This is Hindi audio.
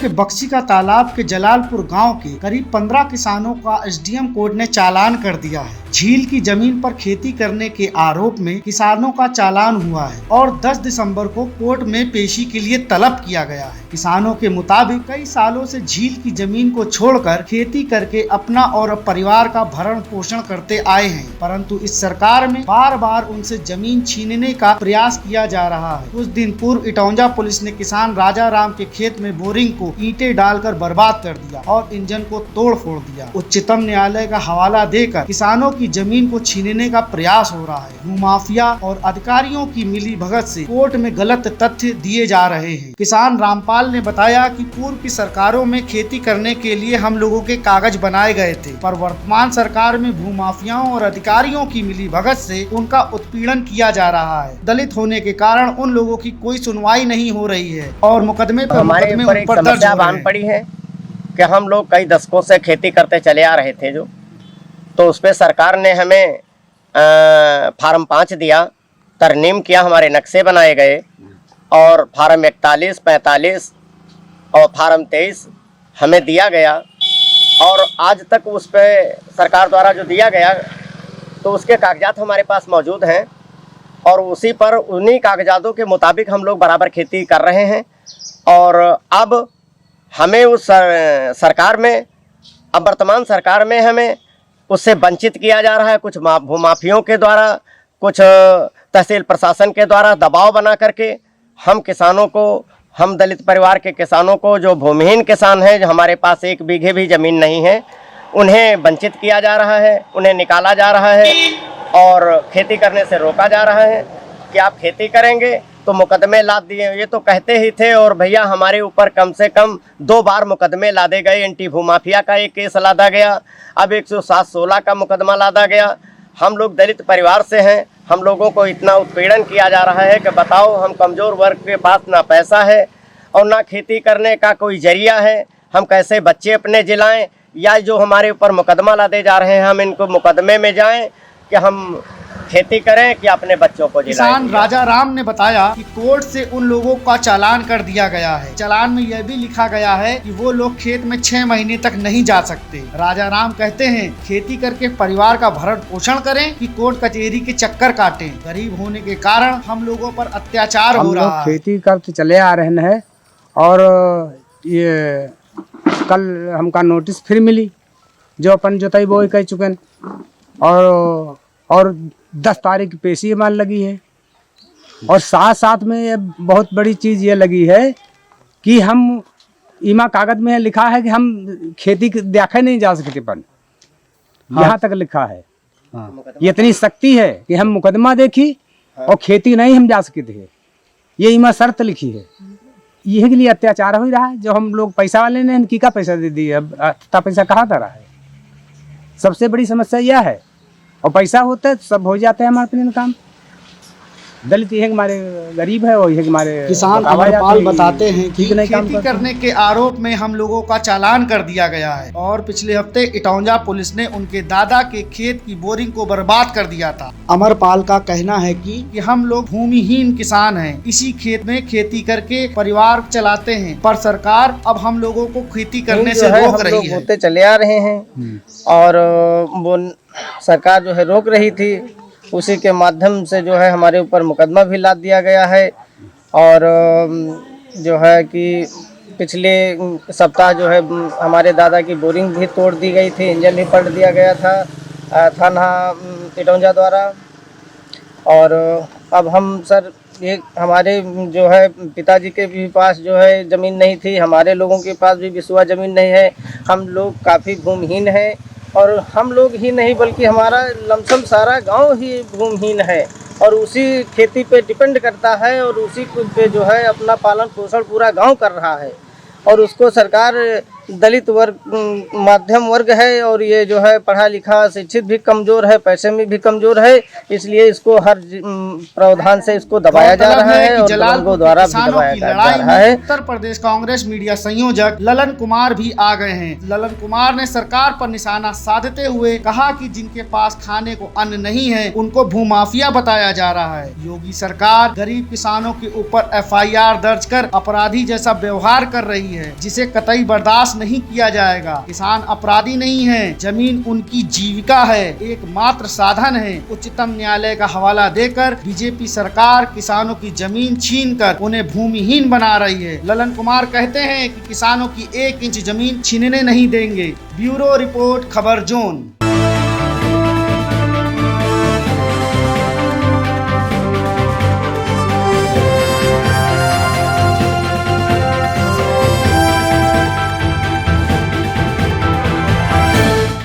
के बक्सी का तालाब के जलालपुर गांव के करीब 15 किसानों का एसडीएम कोर्ट ने चालान कर दिया है। झील की जमीन पर खेती करने के आरोप में किसानों का चालान हुआ है और 10 दिसंबर को कोर्ट में पेशी के लिए तलब किया गया है। किसानों के मुताबिक कई सालों से झील की जमीन को छोड़कर खेती करके अपना और परिवार का भरण पोषण करते आए हैं, परंतु इस सरकार में बार बार उनसे जमीन छीनने का प्रयास किया जा रहा है। कुछ दिन पूर्व इटौंजा पुलिस ने किसान राजा राम के खेत में बोरिंग को ईंटें डालकर बर्बाद कर दिया और इंजन को तोड़ फोड़ दिया। उच्चतम न्यायालय का हवाला देकर किसानों की जमीन को छीनने का प्रयास हो रहा है। भूमाफिया और अधिकारियों की मिली भगत से कोर्ट में गलत तथ्य दिए जा रहे हैं। किसान रामपाल ने बताया कि पूर्व की सरकारों में खेती करने के लिए हम लोगों के कागज बनाए गए थे, पर वर्तमान सरकार में भूमाफियाओं और अधिकारियों की मिली भगत से उनका उत्पीड़न किया जा रहा है। दलित होने के कारण उन लोगों की कोई सुनवाई नहीं हो रही है और मुकदमे पर मुकदमे उन पर दर्ज हो रहे हैं। पड़ी है कि हम लोग कई दशकों से खेती करते चले आ रहे थे, तो उस पे सरकार ने हमें फार्म 5 दिया, तरनीम किया, हमारे नक्शे बनाए गए और फार्म 41, 45 और फार्म 23 हमें दिया गया और आज तक उस पे सरकार द्वारा जो दिया गया तो उसके कागजात हमारे पास मौजूद हैं और उसी पर उन्हीं कागजातों के मुताबिक हम लोग बराबर खेती कर रहे हैं। और अब हमें उस सरकार में, अब वर्तमान सरकार में हमें उससे वंचित किया जा रहा है। कुछ भूमाफियों के द्वारा, कुछ तहसील प्रशासन के द्वारा दबाव बना करके हम किसानों को, हम दलित परिवार के किसानों को, जो भूमिहीन किसान हैं, जो हमारे पास 1 बीघे भी ज़मीन नहीं है, उन्हें वंचित किया जा रहा है, उन्हें निकाला जा रहा है और खेती करने से रोका जा रहा है कि आप खेती करेंगे तो मुकदमे लाद दिए। ये तो कहते ही थे और भैया हमारे ऊपर कम से कम 2 बार मुकदमे लादे गए। एंटी भूमाफिया का एक केस लादा गया, अब 107-16 का मुकदमा लादा गया। हम लोग दलित परिवार से हैं, हम लोगों को इतना उत्पीड़न किया जा रहा है कि बताओ, हम कमज़ोर वर्ग के पास ना पैसा है और ना खेती करने का कोई जरिया है। हम कैसे बच्चे अपने जिलाएं, या जो हमारे ऊपर मुकदमा लादे जा रहे हैं हम इनको मुकदमे में जाएं कि हम खेती करें कि अपने बच्चों को जिलाएं। किसान राजा राम ने बताया कि कोर्ट से उन लोगों का चालान कर दिया गया है। चालान में यह भी लिखा गया है कि वो लोग खेत में 6 महीने तक नहीं जा सकते। राजा राम कहते हैं, खेती करके परिवार का भरण पोषण करें कि कोर्ट कचहरी के चक्कर काटें। गरीब होने के कारण हम लोगों पर अत्याचार हो रहा है। खेती करते चले आ रहे हैं और ये कल हमका नोटिस फिर मिली जो अपन जोताई बोई कह चुके हैं और 10 तारीख की पेशी मान लगी है। और साथ साथ में ये बहुत बड़ी चीज़ ये लगी है कि हम ईमा कागज में लिखा है कि हम खेती देखे नहीं जा सकते, पर यहाँ तक लिखा है। ये इतनी सख्ती है कि हम मुकदमा देखी और खेती नहीं हम जा सकते थे, ये ईमा शर्त लिखी है। यही के लिए अत्याचार हो रहा है। जो हम लोग पैसा वाले ने इनकी का पैसा दे दिए, अब पैसा कहाँ जा रहा है। सबसे बड़ी समस्या यह है, और पैसा होता है सब हो जाते हैं हमारे अपने काम। दलित ये हमारे गरीब है और ये हमारे किसान अमरपाल बताते हैं कि खेती करने के आरोप में हम लोगों का चालान कर दिया गया है और पिछले हफ्ते इटौंजा पुलिस ने उनके दादा के खेत की बोरिंग को बर्बाद कर दिया था। अमरपाल का कहना है कि हम लोग भूमिहीन किसान हैं, इसी खेत में खेती करके परिवार चलाते हैं, पर सरकार अब हम लोगों को खेती करने से रोक रही है। होते चले आ रहे हैं और वो सरकार जो है रोक रही थी, उसी के माध्यम से जो है हमारे ऊपर मुकदमा भी लाद दिया गया है। और जो है कि पिछले सप्ताह जो है हमारे दादा की बोरिंग भी तोड़ दी गई थी, इंजन भी पलट दिया गया था थाना इटौंजा द्वारा। और अब हम सर, ये हमारे जो है पिताजी के भी पास जो है ज़मीन नहीं थी, हमारे लोगों के पास भी बिसुआ ज़मीन नहीं है। हम लोग काफ़ी भूमिहीन हैं और हम लोग ही नहीं बल्कि हमारा लमसम सारा गांव ही भूमिहीन है और उसी खेती पे डिपेंड करता है और उसी पे जो है अपना पालन पोषण पूरा गांव कर रहा है। और उसको सरकार दलित वर्ग, मध्यम वर्ग है और ये जो है पढ़ा लिखा शिक्षित भी कमजोर है, पैसे में भी कमजोर है, इसलिए इसको हर प्रावधान से इसको दबाया जा रहा है और दबंगों द्वारा भी दबाया जा रहा है। उत्तर प्रदेश कांग्रेस मीडिया संयोजक ललन कुमार भी आ गए हैं। ललन कुमार ने सरकार पर निशाना साधते हुए कहा कि जिनके पास खाने को अन्न नहीं है उनको भूमाफिया बताया जा रहा है। योगी सरकार गरीब किसानों के ऊपर FIR दर्ज कर अपराधी जैसा व्यवहार कर रही है, जिसे कतई बर्दाश्त नहीं किया जाएगा। किसान अपराधी नहीं है, जमीन उनकी जीविका है, एकमात्र साधन है। उच्चतम न्यायालय का हवाला देकर बीजेपी सरकार किसानों की जमीन छीनकर उन्हें भूमिहीन बना रही है। ललन कुमार कहते हैं कि किसानों की 1 इंच जमीन छीनने नहीं देंगे। ब्यूरो रिपोर्ट, खबर जोन।